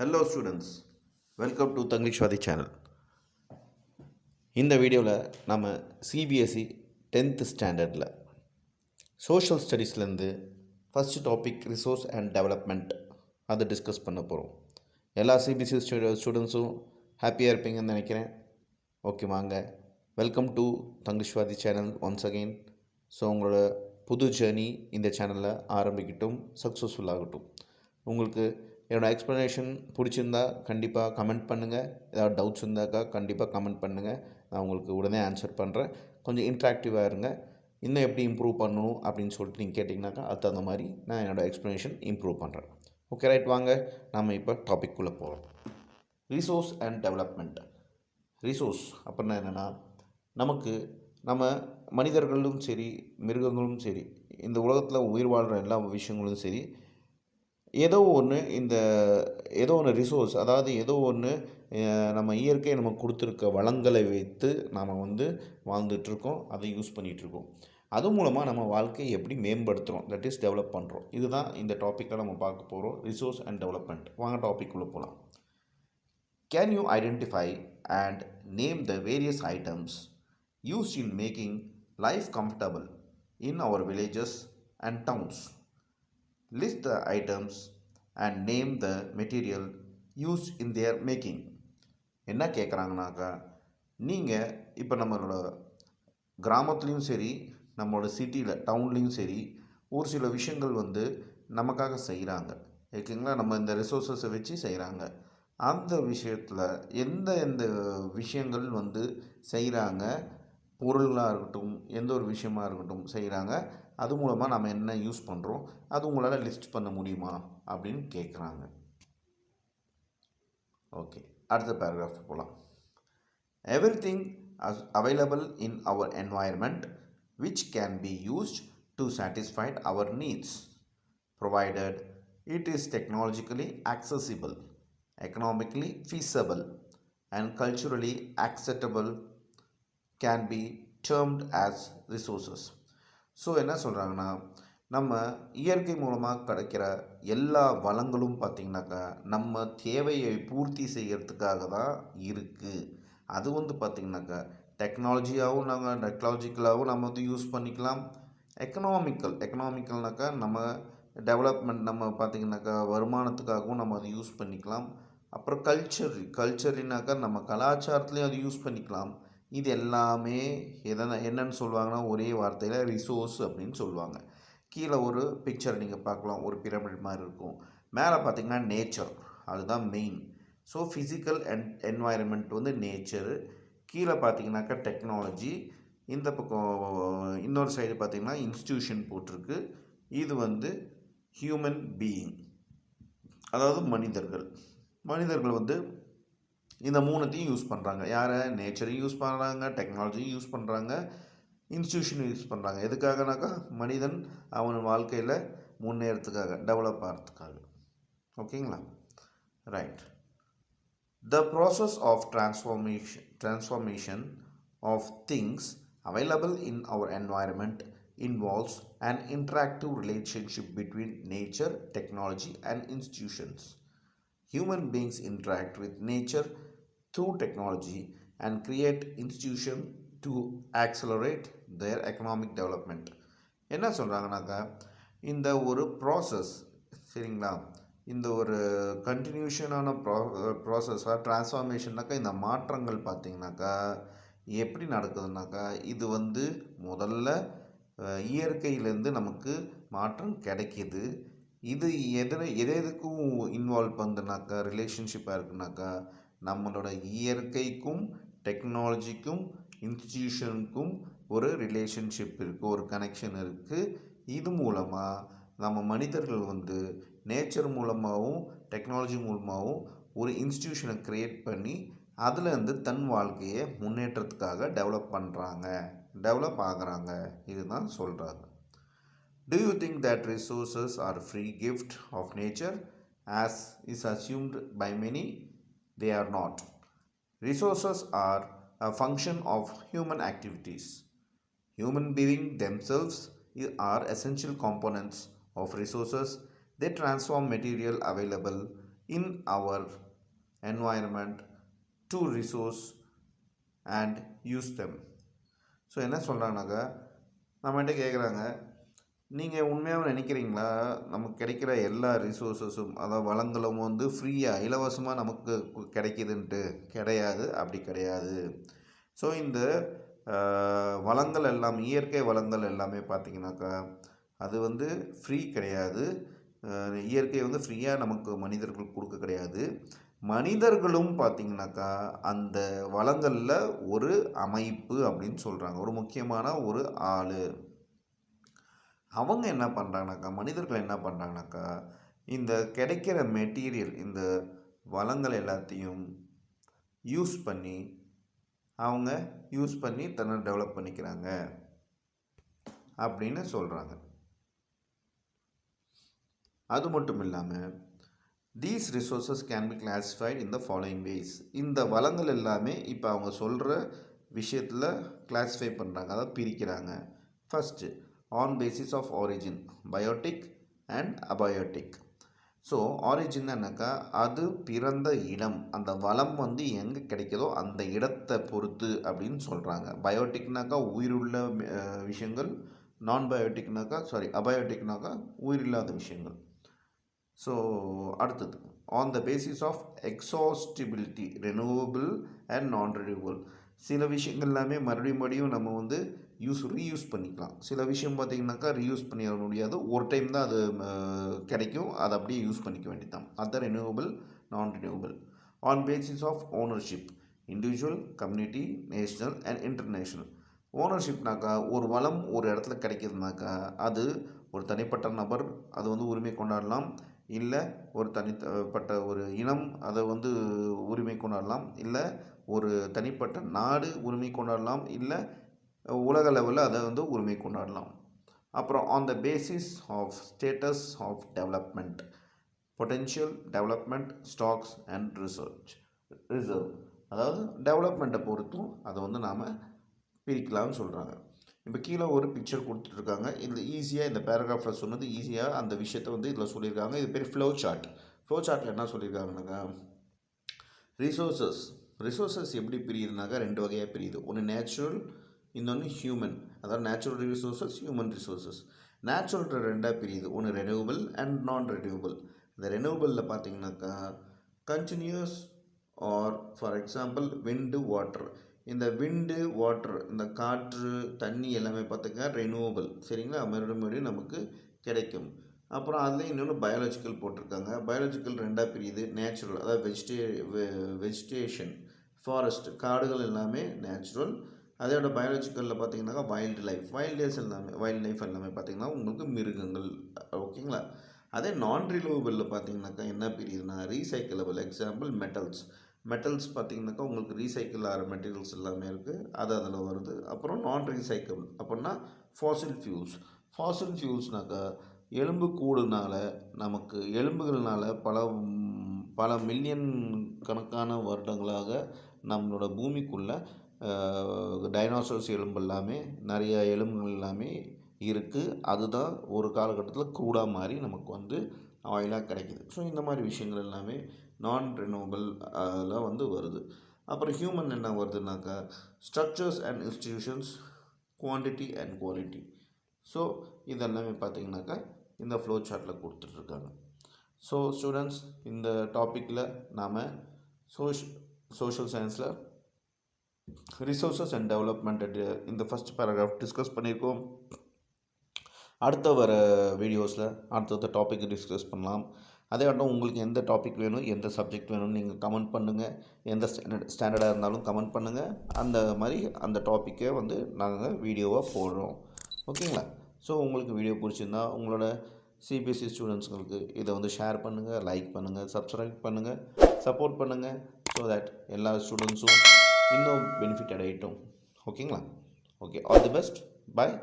Hello students, welcome to Tanglishwadi channel. இந்த வீடியோவில் நம்ம சிபிஎஸ்சி 10th ஸ்டாண்டர்டில் சோஷியல் ஸ்டடீஸ்லேருந்து first topic resource and development அதை டிஸ்கஸ் பண்ண போகிறோம். எல்லா சிபிஎஸ்சி ஸ்டூடெண்ட்ஸும் ஹாப்பியாக இருப்பீங்கன்னு நினைக்கிறேன். ஓகே வாங்க, வெல்கம் டு தங்கிஷ்வாதி சேனல் ஒன்ஸ் அகெயின். ஸோ உங்களோட புது ஜேர்னி இந்த சேனலில் ஆரம்பிக்கட்டும், சக்ஸஸ்ஃபுல் ஆகட்டும். உங்களுக்கு என்னோடய எக்ஸ்ப்ளனேஷன் பிடிச்சிருந்தா கண்டிப்பாக கமெண்ட் பண்ணுங்கள். ஏதாவது டவுட்ஸ் இருந்தாக்கா கண்டிப்பாக கமெண்ட் பண்ணுங்கள், நான் உங்களுக்கு உடனே ஆன்சர் பண்ணுறேன். கொஞ்சம் இன்ட்ராக்டிவாக இருங்க. இன்னும் எப்படி இம்ப்ரூவ் பண்ணணும் அப்படின்னு சொல்லிட்டு நீங்கள் கேட்டிங்கனாக்கா அது தகுந்த மாதிரி நான் என்னோடய எக்ஸ்ப்ளனேஷன் இம்ப்ரூவ் பண்ணுறேன். ஓகே ரைட், வாங்க நம்ம இப்போ டாபிக்குள்ளே போகிறோம். Resource and development. ரிசோர்ஸ் அப்படின்னா என்னென்னா, நம்ம மனிதர்களும் சரி மிருகங்களும் சரி இந்த உலகத்தில் உயிர் வாழ்கிற எல்லா விஷயங்களும் சரி ஏதோ ஒன்று ரிசோர்ஸ், அதாவது ஏதோ ஒன்று நம்ம இயற்கையை நம்ம கொடுத்துருக்க வளங்களை வைத்து நாம் வாழ்ந்துட்டுருக்கோம், அதை யூஸ் பண்ணிகிட்ருக்கோம். அது மூலமாக நம்ம வாழ்க்கையை எப்படி மேம்படுத்துகிறோம், தட் இஸ் டெவலப் பண்ணுறோம். இதுதான் இந்த டாப்பிக்கை நம்ம பார்க்க போகிறோம், ரிசோர்ஸ் அண்ட் டெவலப்மெண்ட். வாங்க டாபிக்குள்ளே போகலாம். Can you identify and name the various items used in making life comfortable in our villages and towns? List the items and name the material used in their making. என்ன கேட்குறாங்கனாக்கா, நீங்கள் இப்போ நம்மளோட கிராமத்துலேயும் சரி நம்மளோட சிட்டியில் டவுன்லேயும் சரி ஒரு சில விஷயங்கள் நமக்காக செய்கிறாங்க, ஓகேங்களா. நம்ம இந்த ரிசோர்ஸஸை வச்சு செய்கிறாங்க. அந்த விஷயத்தில் எந்த விஷயங்கள் செய்கிறாங்க, பொருளாக இருக்கட்டும் எந்த ஒரு விஷயமாக இருக்கட்டும் செய்கிறாங்க, அது மூலமாக நம்ம என்ன யூஸ் பண்ணுறோம், அது உங்களால் லிஸ்ட் பண்ண முடியுமா அப்படின்னு கேட்குறாங்க. ஓகே, அடுத்த பேராகிராஃப் போகலாம். Everything available in our environment which can be used to satisfy our needs provided it is technologically accessible, economically feasible and culturally acceptable can be termed as resources. So என்ன சொல்கிறாங்கன்னா, நம்ம இயற்கை மூலமாக கிடைக்கிற எல்லா வளங்களும் பார்த்திங்கனாக்கா நம்ம தேவையை பூர்த்தி செய்கிறதுக்காக தான் இருக்குது. அது பார்த்திங்கனாக்கா டெக்னாலஜிக்கலாகவும் நம்ம யூஸ் பண்ணிக்கலாம். எக்கனாமிக்கல்னாக்கா நம்ம டெவலப்மெண்ட், நம்ம பார்த்திங்கனாக்கா வருமானத்துக்காகவும் நம்ம அதை யூஸ் பண்ணிக்கலாம். அப்புறம் கல்ச்சரினாக்கா நம்ம கலாச்சாரத்துலேயும் அது யூஸ் பண்ணிக்கலாம். இது எல்லாமே என்னன்னு சொல்லுவாங்கன்னா, ஒரே வார்த்தையில் ரிசோர்ஸ் அப்படின்னு சொல்லுவாங்க. கீழே ஒரு பிக்சர் நீங்கள் பார்க்கலாம், ஒரு பிரமிட் மாதிரி இருக்கும். மேலே பார்த்திங்கன்னா நேச்சர், அதுதான் main. So physical environment nature, கீழே பார்த்திங்கனாக்கா டெக்னாலஜி, இந்த பக்கம் இன்னொரு சைடு பார்த்திங்கன்னா இன்ஸ்டியூஷன் போட்டிருக்கு. இது ஹியூமன் பீயிங், அதாவது மனிதர்கள் இந்த மூணுத்தையும் யூஸ் பண்ணுறாங்க. யாரை? நேச்சரையும் யூஸ் பண்ணுறாங்க, டெக்னாலஜியும் யூஸ் பண்ணுறாங்க, இன்ஸ்டியூஷனும் யூஸ் பண்ணுறாங்க. எதுக்காகனாக்கா மனிதன் அவன் வாழ்க்கையில் முன்னேறத்துக்காக, டெவலப் ஆகிறதுக்காக. ஓகேங்களா, right. The process of transformation of things available in our environment involves an interactive relationship between nature, technology and institutions. Human beings interact with nature through technology and create institution to accelerate their economic development. என்ன சொல்கிறாங்கனாக்கா, இந்த ஒரு process, சரிங்களா, இந்த ஒரு கண்டினியூஷனான ப்ராசஸாக டிரான்ஸ்ஃபார்மேஷன்னாக்கா இந்த மாற்றங்கள் பார்த்திங்கனாக்கா எப்படி நடக்குதுனாக்கா, இது முதல்ல இயற்கையிலேருந்து நமக்கு மாற்றம் கிடைக்கிது. இது எதுக்கும் இன்வால்வ் பண்ணுனாக்கா ரிலேஷன்ஷிப்பாக இருக்குனாக்கா நம்மளோட இயற்கைக்கும் டெக்னாலஜிக்கும் இன்ஸ்டிடியூஷனுக்கும் ஒரு ரிலேஷன்ஷிப் இருக்குது, ஒரு கனெக்ஷன் இருக்குது. இது மூலமாக நம்ம மனிதர்கள் நேச்சர் மூலமாகவும் டெக்னாலஜி மூலமாகவும் ஒரு இன்ஸ்டிடியூஷனை க்ரியேட் பண்ணி அதில் தன் வாழ்க்கையை முன்னேற்றத்துக்காக டெவலப் ஆகுறாங்க. இதுதான் சொல்கிறாங்க. Do you think that resources are free gift of nature as is assumed by many? They are not. Resources are a function of human activities. Human beings themselves are essential components of resources. They transform material available in our environment to resource and use them. So என்ன சொல்கிறாங்கனாக்கா, நம்மகிட்ட கேட்குறாங்க, நீங்கள் உண்மையாக நினைக்கிறீங்களா நமக்கு கிடைக்கிற எல்லா ரிசோர்ஸஸும், அதாவது வளங்களும் வந்து ஃப்ரீயாக இலவசமாக நமக்கு கிடைக்கிதுன்ட்டு? கிடையாது, அப்படி கிடையாது. ஸோ இந்த வளங்கள் எல்லாம், இயற்கை வளங்கள் எல்லாமே பார்த்திங்கனாக்கா அது வந்து ஃப்ரீ கிடையாது. இயற்கை வந்து ஃப்ரீயாக நமக்கு மனிதர்கள் கொடுக்க கிடையாது. மனிதர்களும் பார்த்திங்கனாக்கா அந்த வளங்களில் ஒரு அமைப்பு அப்படின்னு சொல்கிறாங்க, ஒரு முக்கியமான ஒரு ஆள். அவங்க என்ன பண்ணுறாங்கனாக்கா, மனிதர்கள் என்ன பண்ணுறாங்கனாக்கா, இந்த கிடைக்கிற மெட்டீரியல், இந்த வளங்கள் எல்லாத்தையும் யூஸ் பண்ணி தன்னை டெவலப் பண்ணிக்கிறாங்க அப்படின்னு சொல்கிறாங்க. அது மட்டும் இல்லாமல் these resources can be classified in the following ways. இந்த வளங்கள் எல்லாமே இப்போ அவங்க சொல்கிற விஷயத்தில் கிளாஸிஃபை பண்ணுறாங்க, அதாவது பிரிக்கிறாங்க. First, on basis of origin, biotic and abiotic. So ஆரிஜின்னாக்கா அது பிறந்த இடம், அந்த வளம் வந்து எங்கே கிடைக்குதோ அந்த இடத்தை பொறுத்து அப்படின்னு சொல்கிறாங்க. பயோட்டிக்னாக்கா உயிருள்ள விஷயங்கள், அபயோட்டிக்னாக்கா உயிரில்லாத விஷயங்கள். ஸோ அடுத்தது, on the basis of exhaustibility, renewable and non renewable. சில விஷயங்கள் எல்லாமே மறுபடியும் நம்ம வந்து ரீயூஸ் பண்ணிக்கலாம். சில விஷயம் பார்த்திங்கனாக்கா ரீயூஸ் பண்ணிட முடியாது, ஒரு டைம் தான் அது கிடைக்கும், அதை அப்படியே யூஸ் பண்ணிக்க வேண்டியதான். அதுதான் renewable, non renewable. On basis of ownership, individual, community, national and international. ஓனர்ஷிப்னாக்கா ஒரு வளம் ஒரு இடத்துல கிடைக்கிதுனாக்கா அது ஒரு தனிப்பட்ட நபர் அதை வந்து உரிமை கொண்டாடலாம், இல்லை ஒரு தனிப்பட்ட ஒரு இனம் அதை வந்து உரிமை கொண்டாடலாம், இல்லை ஒரு தனிப்பட்ட நாடு உரிமை கொண்டாடலாம், இல்லை உலக லெவலில் அதை வந்து உரிமை கொண்டாடலாம். அப்புறம் on the basis of status of development, potential development, stocks and reserve. அதாவது டெவலப்மெண்ட்டை பொறுத்தும் அதை வந்து நாம் பிரிக்கலாம்னு சொல்கிறாங்க. இப்போ கீழே ஒரு பிக்சர் கொடுத்துட்ருக்காங்க. இதில் ஈஸியாக இந்த பேராகிராஃபில் சொன்னது ஈஸியாக அந்த விஷயத்தை வந்து இதில் சொல்லியிருக்காங்க. இது பேர் ஃப்ளோ சார்ட். ஃப்ளோ சார்ட்டில் என்ன சொல்லியிருக்காங்கனாக்கா, ரிசோர்ஸஸ் எப்படி பிரியுதுனாக்கா ரெண்டு வகையாக பிரியுது. ஒன்று நேச்சுரல், இன்னொன்று ஹியூமன். அதாவது natural resources, human resources. Natural ரெண்டாக பிரியுது, ஒன்று ரெனியூவபிள் அண்ட் நான் ரெனியூவபிள். இந்த ரெனியூவபிளில் பார்த்தீங்கன்னாக்கா continuous or for example wind, water. இந்த விண்டு, வாட்டர், இந்த காற்று, தண்ணி எல்லாமே பார்த்திங்கன்னா ரெனியூவபிள், சரிங்களா, மறுபடியும் நமக்கு கிடைக்கும். அப்புறம் அதில் இன்னொன்று பயாலஜிக்கல் போட்டிருக்காங்க. பயாலஜிக்கல் ரெண்டாக பிரியுது, நேச்சுரல், அதாவது வெஜிடேஷன், ஃபாரஸ்ட், காடுகள் எல்லாமே நேச்சுரல். அதோட பயாலஜிக்கலில் பார்த்திங்கனாக்கா வைல்டு லைஃப் எல்லாமே பார்த்திங்கன்னா உங்களுக்கு மிருகங்கள், ஓகேங்களா. அதே நான் ரினியூவபிளில் பார்த்திங்கனாக்கா என்ன பிரியுதுன்னா ரீசைக்கிளபிள், எக்ஸாம்பிள் மெட்டல்ஸ் பார்த்திங்கனாக்கா உங்களுக்கு ரீசைக்கிள் ஆகிற மெட்டீரியல்ஸ் எல்லாமே இருக்குது, அது அதில் வருது. அப்புறம் நான் ரீசைக்கிள் அப்படின்னா ஃபாசில் ஃபியூல்ஸ்னாக்கா எலும்பு கூடுனால, நமக்கு எலும்புகள்னால பல மில்லியன் கணக்கான வருடங்களாக நம்மளோட பூமிக்குள்ளே டைனோசர்ஸ் எலும்பு எல்லாமே, நிறைய எலும்புகள் எல்லாமே இருக்குது. அதுதான் ஒரு காலகட்டத்தில் க்ரூடாக மாதிரி நமக்கு வந்து ஆயிலாக கிடைக்கிது. ஸோ இந்த மாதிரி விஷயங்கள் எல்லாமே நான் ரெனியூவபிள் அதில் வந்து வருது. அப்புறம் ஹியூமன் என்ன வருதுனாக்கா structures and institutions, quantity and quality. So இதெல்லாமே பார்த்திங்கனாக்கா இந்த ஃப்ளோ சார்ட்டில் கொடுத்துட்ருக்காங்க. ஸோ ஸ்டூடெண்ட்ஸ், இந்த டாப்பிக்கில் நாம் சோஷியல் சயின்ஸில் ரிசோர்ஸஸ் அண்ட் டெவலப்மெண்ட் இந்த ஃபஸ்ட் பேராகிராஃப் டிஸ்கஸ் பண்ணியிருக்கோம். அடுத்த வர வீடியோஸில் அடுத்த டாபிக் டிஸ்கஸ் பண்ணலாம். அதே ஆட்டம் உங்களுக்கு எந்த டாபிக் வேணும், எந்த சப்ஜெக்ட் வேணும்னு நீங்கள் கமெண்ட் பண்ணுங்கள். எந்த ஸ்டாண்டர்டாக இருந்தாலும் கமெண்ட் பண்ணுங்கள். அந்த மாதிரி அந்த டாப்பிக்கை வந்து நாங்கள் வீடியோவாக போடுறோம், ஓகேங்களா. ஸோ உங்களுக்கு வீடியோ பிடிச்சிருந்தா உங்களோட சிபிஎஸ்சி ஸ்டூடெண்ட்ஸ்களுக்கு இதை வந்து ஷேர் பண்ணுங்கள், லைக் பண்ணுங்கள், சப்ஸ்கிரைப் பண்ணுங்கள், சப்போர்ட் பண்ணுங்கள். ஸோ தட் எல்லா ஸ்டூடெண்ட்ஸும் இன்னும் பெனிஃபிட் அடையட்டும், ஓகேங்களா. Okay, all the best, bye.